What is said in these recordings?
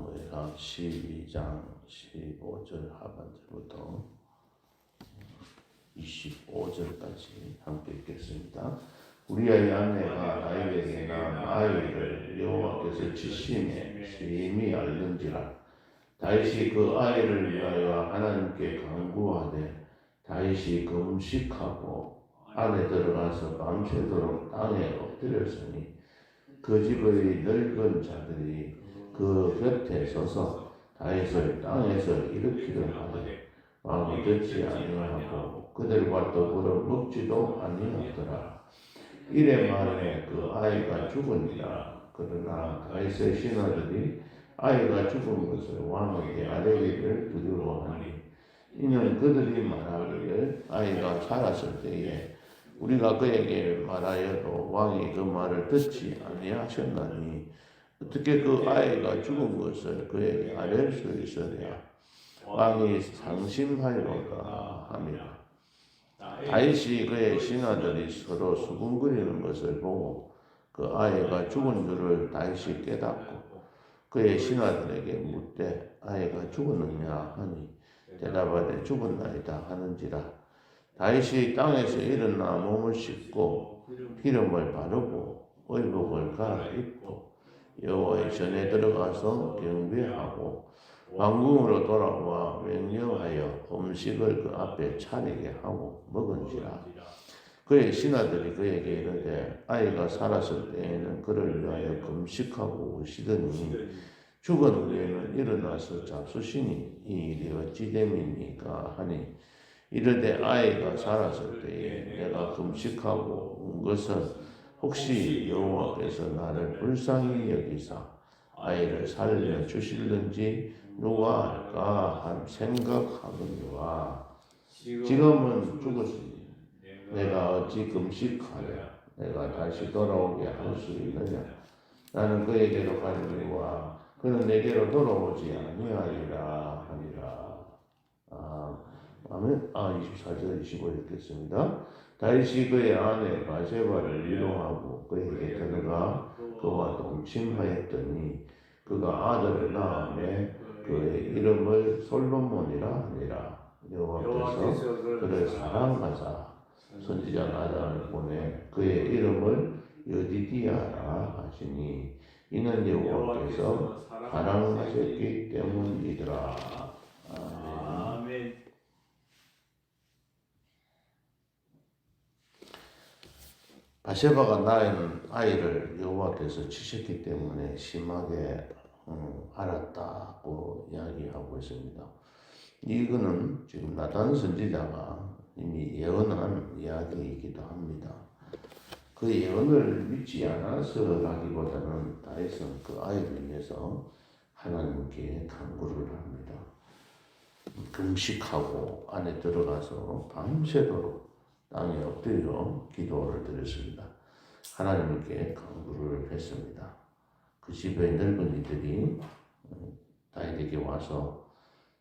사무엘하 12장 15절 하반절부터 25절까지 함께 읽겠습니다. 우리의 아내가 다윗에게 낳은 아이를 여호와께서 치심에 심히 알는지라. 다윗이 그 아이를 위하여 하나님께 간구하되 다윗이 금식하고 안에 들어가서 밤새도록 땅에 엎드렸으니 그 집의 늙은 자들이 그 곁에 서서 다윗을 땅에서 일으키려 하되 왕이 듣지 아니하고 그들과 더불어 먹지도 아니하더라. 이래 말에 그 아이가 죽으니라. 그러나 다윗의 신하들이 아이가 죽은 것을 왕에게 아뢰기를 두려워하니 이는 그들이 말하기를 아이가 살았을 때에 우리가 그에게 말하여도 왕이 그 말을 듣지 아니하셨나니 어떻게 그 아이가 죽은 것을 그에게 아뢰 수 있으랴. 왕이 상심하여가 함이라. 다윗이 그의 신하들이 서로 수군거리는 것을 보고 그 아이가 죽은 줄을 다윗이 깨닫고 그의 신하들에게 묻되 아이가 죽었느냐 하니 대답하되 죽었나이다 하는지라. 다윗이 땅에서 일어나 몸을 씻고 기름을 바르고 의복을 갈아입고 여호와의 전에 들어가서 경배하고 왕궁으로 돌아와 명령하여 음식을 그 앞에 차리게 하고 먹은지라. 그의 신하들이 그에게 이르되 아이가 살았을 때에는 그를 위하여 금식하고 우시더니 죽은 후에는 일어나서 잡수시니 이 일이 어찌 됨이니까 하니 이르되 아이가 살았을 때에 내가 금식하고 온 것은 혹시 여호와께서 나를 불쌍히 여기사 아이를 살려 주실는지 누가 알까 한 생각하거니와 지금은 죽었으니 내가 어찌 금식하랴. 내가 다시 돌아오게 할 수 있느냐. 나는 그에게로 가려니와 그는 내게로 돌아오지 아니하리라 하니라. 아멘. 24절 25 읽겠습니다. 다윗이 그의 아내 바세바를 위로하고 그에게 들어가 그와 동침하였더니 그가 아들을 낳음에 그의 이름을 솔로몬이라 하니라. 여호와께서 그를 사랑하사 선지자 나단을 보내 그의 이름을 여디디아라 하시니 이는 여호와께서 사랑하셨기 때문이더라. 아멘. 바세바가 낳은 아이를 여호와께서 치셨기 때문에 심하게 알았다고 이야기하고 있습니다. 이거는 지금 나단 선지자가 이미 예언한 이야기이기도 합니다. 그 예언을 믿지 않아서라기보다는 다윗은 그 아이를 위해서 하나님께 간구를 합니다. 금식하고 안에 들어가서 밤새도록 땅에 엎드려 기도를 드렸습니다. 하나님께 간구를 했습니다. 그 집의 늙은이들이 다윗에게 와서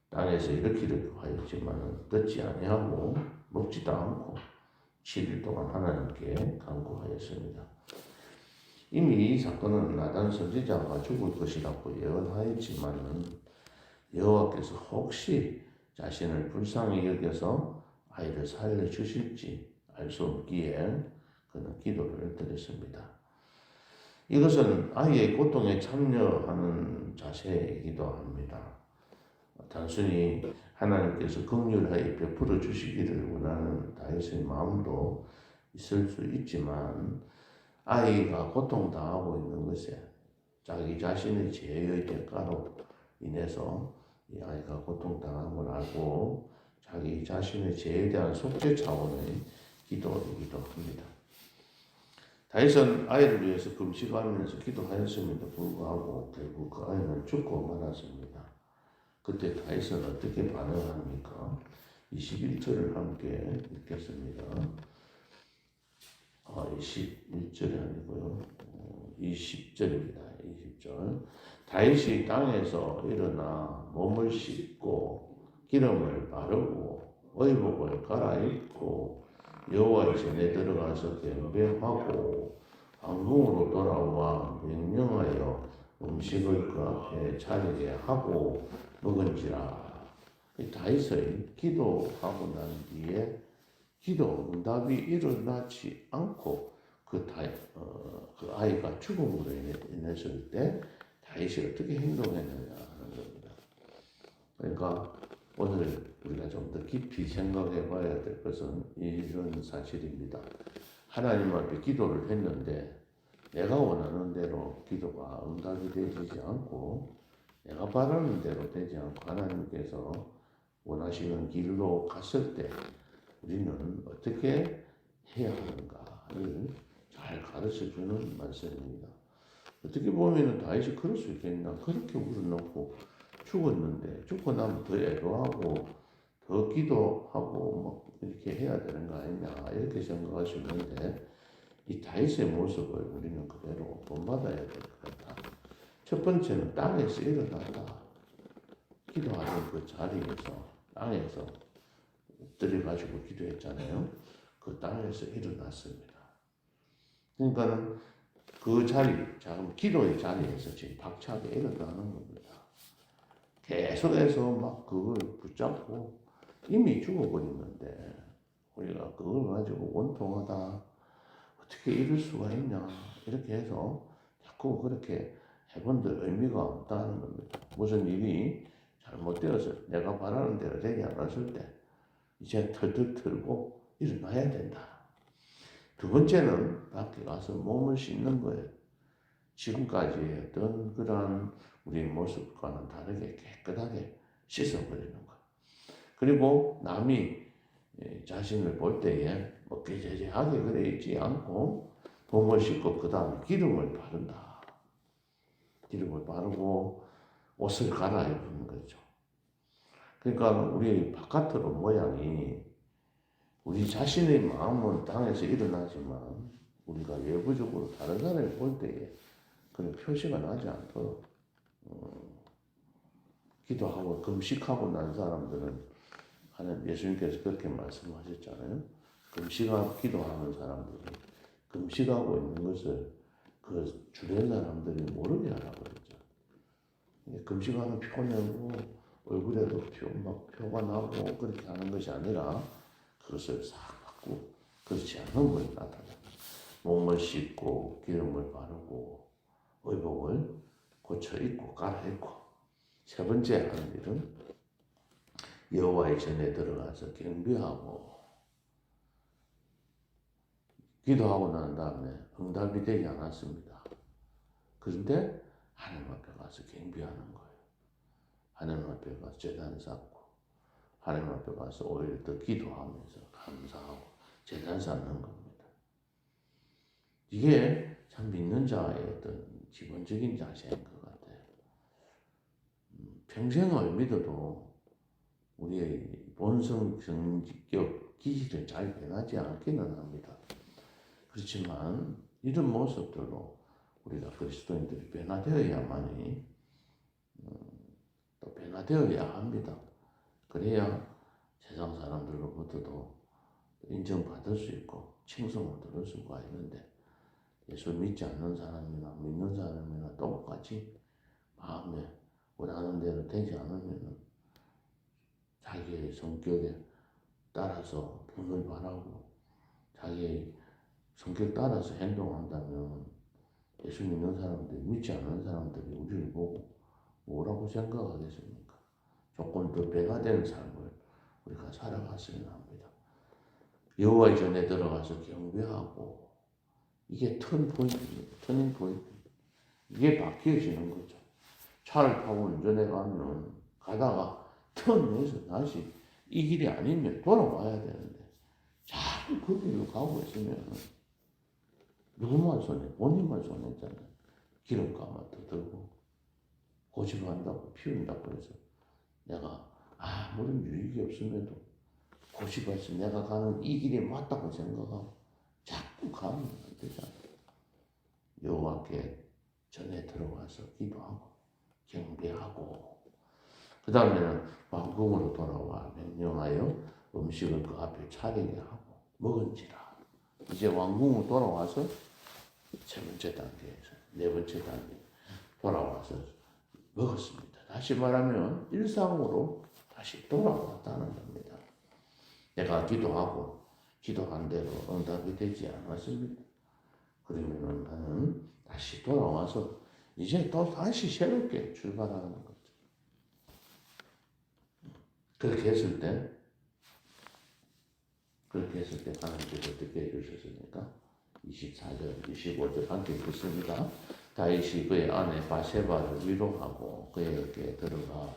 땅에서 일으키려고 하였지만 듣지 아니하고 먹지도 않고 7일 동안 하나님께 간구하였습니다. 이미 이 사건은 나단 선지자가 죽을 것이라고 예언하였지만 여호와께서 혹시 자신을 불쌍히 여겨서 아이를 살려주실지 알 수 없기에 그는 기도를 드렸습니다. 이것은 아이의 고통에 참여하는 자세이기도 합니다. 단순히 하나님께서 긍휼하여 베풀어 주시기를 원하는 다윗의 마음도 있을 수 있지만 아이가 고통당하고 있는 것에 자기 자신의 죄의 대가로 인해서 이 아이가 고통당함을 알고 자기 자신의 죄에 대한 속죄 차원의 기도이기도 합니다. 다윗은 아이를 위해서 금식하면서 기도하였음에도 불구하고 결국 그 아이는 죽고 말았습니다. 그때 다윗은 어떻게 반응합니까? 21절을 함께 읽겠습니다. 21절이 아니고요. 20절입니다. 20절. 다윗이 땅에서 일어나 몸을 씻고 기름을 바르고 의복을 갈아입고 여호와의 전에 들어가서 경배하고 왕궁으로 돌아와 명령하여 음식을 그 앞에 차리게 하고 먹은지라. 다윗의 기도하고 난 뒤에 기도 응답이 일어나지 않고 그 아이가 죽음으로 인했을 때 다윗이 어떻게 행동했느냐 하는 겁니다. 그러니까 오늘 우리가 좀 더 깊이 생각해 봐야 될 것은 이런 사실입니다. 하나님 앞에 기도를 했는데 내가 원하는 대로 기도가 응답이 되지 않고 내가 바라는 대로 되지 않고 하나님께서 원하시는 길로 갔을 때 우리는 어떻게 해야 하는가를 잘 가르쳐주는 말씀입니다. 어떻게 보면 다윗이 그럴 수 있겠나. 그렇게 우러놓고 죽었는데 죽고 나면 더 애도하고 더 기도하고 뭐 이렇게 해야 되는 거 아니냐 이렇게 생각할 수 있는데 이 다윗의 모습을 우리는 그대로 본받아야 될 것 같다. 첫 번째는 땅에서 일어났다. 기도하는 그 자리에서 땅에서 엎드려가지고 기도했잖아요. 그 땅에서 일어났습니다. 그러니까는 그 자리, 작은 기도의 자리에서 지금 박차게 일어나는 겁니다. 계속해서 막 그걸 붙잡고 이미 죽어버렸는데 우리가 그걸 가지고 원통하다 어떻게 이럴 수가 있냐 이렇게 해서 자꾸 그렇게 해본들 의미가 없다는 겁니다. 무슨 일이 잘못되어서 내가 바라는 대로 되지 않았을 때 이제 털털 털고 일어나야 된다. 두 번째는 밖에 가서 몸을 씻는 거예요. 지금까지 했던 그런 우리 모습과는 다르게 깨끗하게 씻어버리는 것. 그리고 남이 자신을 볼 때에 뭐 깨재재하게 그래 있지 않고 몸을 씻고 그 다음에 기름을 바른다. 기름을 바르고 옷을 갈아입는 거죠. 그러니까 우리 바깥으로 모양이 우리 자신의 마음은 땅에서 일어나지만 우리가 외부적으로 다른 사람을 볼 때에 그런 표시가 나지 않도록 기도하고 금식하고 난 사람들은 하는 예수님께서 그렇게 말씀하셨잖아요. 금식하고 기도하는 사람들은 금식하고 있는 것을 그 주변 사람들이 모르게 하라고 그랬죠. 금식하는 표 내고 얼굴에도 표가 나고 그렇게 하는 것이 아니라 그것을 싹 바꾸고 그렇지 않은 것이 나타납니다. 몸을 씻고 기름을 바르고 의복을 고쳐 입고 갈아입고 세 번째 하는 일은 여호와의 전에 들어가서 경배하고 기도하고 난 다음에 응답이 되지 않았습니다. 그런데 하나님 앞에 가서 경배하는 거예요. 하나님 앞에 가서 제단 쌓고 하나님 앞에 가서 오히려 더 기도하면서 감사하고 제단 쌓는 겁니다. 이게 참 믿는 자의 어떤 기본적인 자세인 것 같아요. 평생을 믿어도 우리의 본성 성격 기질은 잘 변하지 않기는 합니다. 그렇지만 이런 모습들로 우리가 그리스도인들이 변화되어야만이 또 변화되어야 합니다. 그래야 세상 사람들로부터도 인정받을 수 있고 칭송을 들을 수가 있는데 예수 믿지 않는 사람이나 믿는 사람이나 똑같이 마음에 원하는 대로 되지 않으면 자기의 성격에 따라서 분을 바라고 자기의 성격 따라서 행동한다면 예수 믿는 사람들이 믿지 않는 사람들이 우리를 보고 뭐라고 생각하겠습니까? 조금 더 변화되는 삶을 우리가 살아갔으면 합니다. 여호와의 전에 들어가서 경배하고 이게 터닝 포인트. 이게 바뀌어지는 거죠. 차를 타고 운전해 가다가 턴에서 다시 이 길이 아니면 돌아와야 되는데 자꾸 그 길로 가고 있으면 누구만 손해? 본인만 손해잖아요. 기름값만 더 들고 고집한다고 피운다고 해서 내가 아무런 유익이 없음에도 고집해서 내가 가는 이 길이 맞다고 생각하고 자꾸 가면 안 되잖아요. 여호와께 전에 들어가서 기도하고 경배하고 그 다음에는 왕궁으로 돌아와 명령하여 음식을 그 앞에 차리게 하고 먹은지라. 이제 왕궁으로 돌아와서 세 번째 단계에서 네 번째 단계 돌아와서 먹었습니다. 다시 말하면 일상으로 다시 돌아왔다는 겁니다. 내가 기도하고 기도한 대로 응답이 되지 않았습니다. 그러면은 나는 다시 돌아와서 이제 또 다시 새롭게 출발하는 거죠. 그렇게 했을 때 하나님께서 어떻게 해주셨습니까? 24절, 25절 함께 읽겠습니다. 다윗이 그의 아내 바세바를 위로하고 그에게 들어가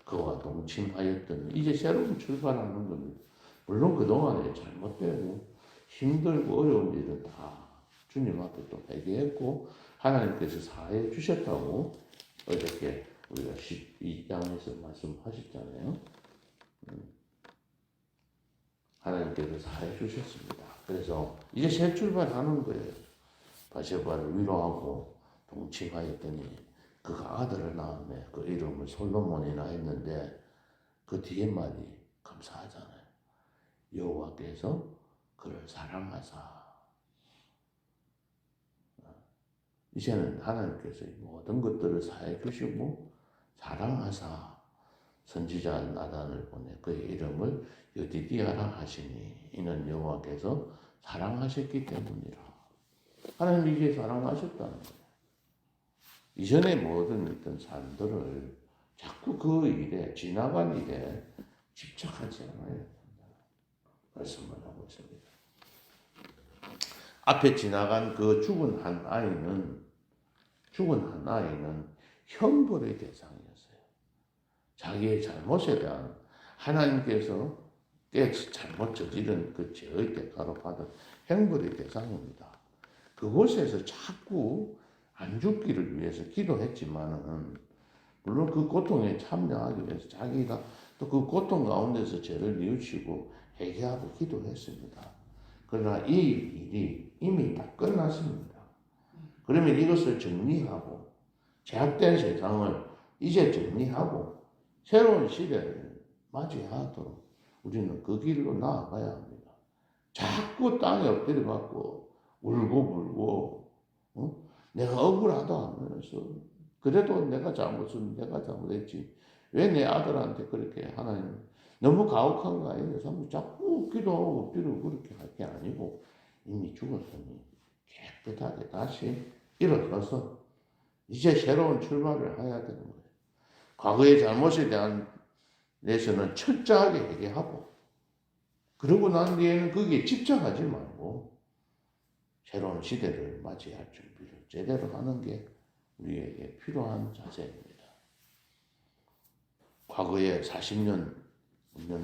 그와 동침하였더니 이제 새로운 출발하는 겁니다. 물론 그동안에 잘못되고 힘들고 어려운 일은 다 주님 앞에 또 회개했고 하나님께서 사해 주셨다고 어저께 우리가 12장에서 말씀하셨잖아요. 하나님께서 사해 주셨습니다. 그래서 이제 새 출발하는 거예요. 바세바를 위로하고 동침하였더니 그가 아들을 낳았네. 그 이름을 솔로몬이라 했는데 그 뒤에 말이 감사하잖아요. 여호와께서 그를 사랑하사. 이제는 하나님께서 모든 것들을 사해 주시고 사랑하사 선지자 나단을 보내 그의 이름을 여디디아라 하시니 이는 여호와께서 사랑하셨기 때문이라. 하나님이 이제 사랑하셨다는 거예요. 이전에 모든 있던 삶들을 자꾸 그 일에 지나간 일에 집착하지 않아야 된다. 말씀을 하고 있습니다. 앞에 지나간 그 죽은 한 아이는 형벌의 대상이었어요. 자기의 잘못에 대한 하나님께서 잘못 저지른 그 죄의 대가로 받은 형벌의 대상입니다. 그곳에서 자꾸 안 죽기를 위해서 기도했지만은 물론 그 고통에 참여하기 위해서 자기가 또 그 고통 가운데서 죄를 뉘우치고 회개하고 기도했습니다. 그러나 이 일이 이미 다 끝났습니다. 그러면 이것을 정리하고 제약된 세상을 이제 정리하고 새로운 시대를 맞이하도록 우리는 그 길로 나아가야 합니다. 자꾸 땅에 엎드려 갖고 울고 불고 내가 억울하다 하면서 그래도 내가 잘못했지. 왜 내 아들한테 그렇게 하나님 너무 가혹한 거 아니에요? 자꾸 기도하고 엎드리고 그렇게 할 게 아니고 이미 죽었으니 깨끗하게 다시 일어서서 이제 새로운 출발을 해야 되는 거예요. 과거의 잘못에 대한 데서는 철저하게 회개하고 그러고 난 뒤에는 거기에 집착하지 말고 새로운 시대를 맞이할 준비를 제대로 하는 게 우리에게 필요한 자세입니다. 과거의 40년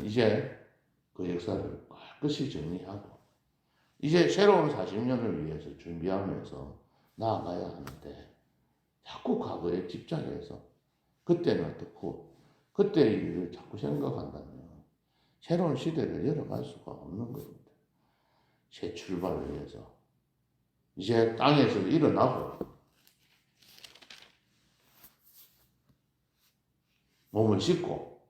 이제 그 역사를 깨끗이 정리하고 이제 새로운 40년을 위해서 준비하면서 나아가야 하는데 자꾸 과거에 집착해서 그때는 어떻고 그때의 일을 자꾸 생각한다면 새로운 시대를 열어갈 수가 없는 겁니다. 새 출발을 위해서 이제 땅에서 일어나고 몸을 씻고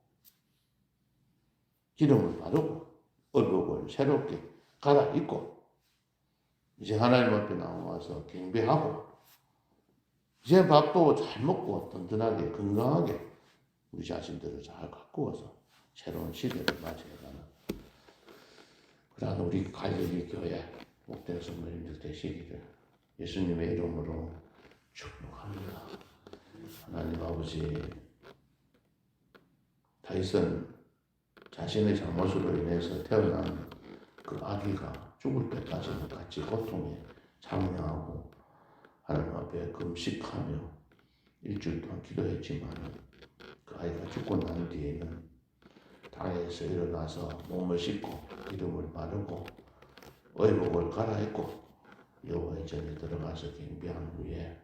기름을 바르고 의복을 새롭게 갈아입고 이제 하나님 앞에 나와서 경배하고 이제 밥도 잘 먹고 든든하게 건강하게 우리 자신들을 잘 가꾸어서 새로운 시대를 맞이해가는 그러한 우리 갈릴리 교회 목된 성도님들 되시기를 예수님의 이름으로 축복합니다. 하나님 아버지, 다윗은 자신의 잘못으로 인해서 태어난 그 아기가 죽을 때까지는 같이 고통에 참여하고 하나님 앞에 금식하며 일주일 동안 기도했지만 그 아이가 죽고 난 뒤에는 땅에서 일어나서 몸을 씻고 기름을 바르고 의복을 갈아입고 여호와의 전에 들어가서 경배한 후에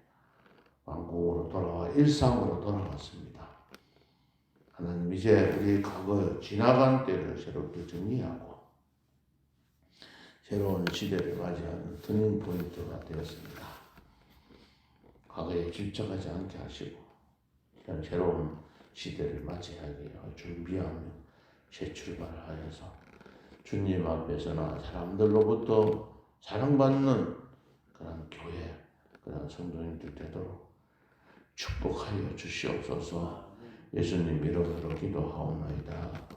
왕궁으로 돌아와 일상으로 돌아왔습니다. 하나님 이제 우리 과거 지나간 때를 새롭게 정리하고 새로운 시대를 맞이하는 터닝 포인트가 되었습니다. 과거에 집착하지 않게 하시고 이런 새로운 시대를 맞이하게 준비하며 새 출발을 하여서 주님 앞에서나 사람들로부터 사랑받는 그런 교회, 그런 성도님들 되도록 축복하여 주시옵소서. 예수님 이름으로 기도하옵나이다.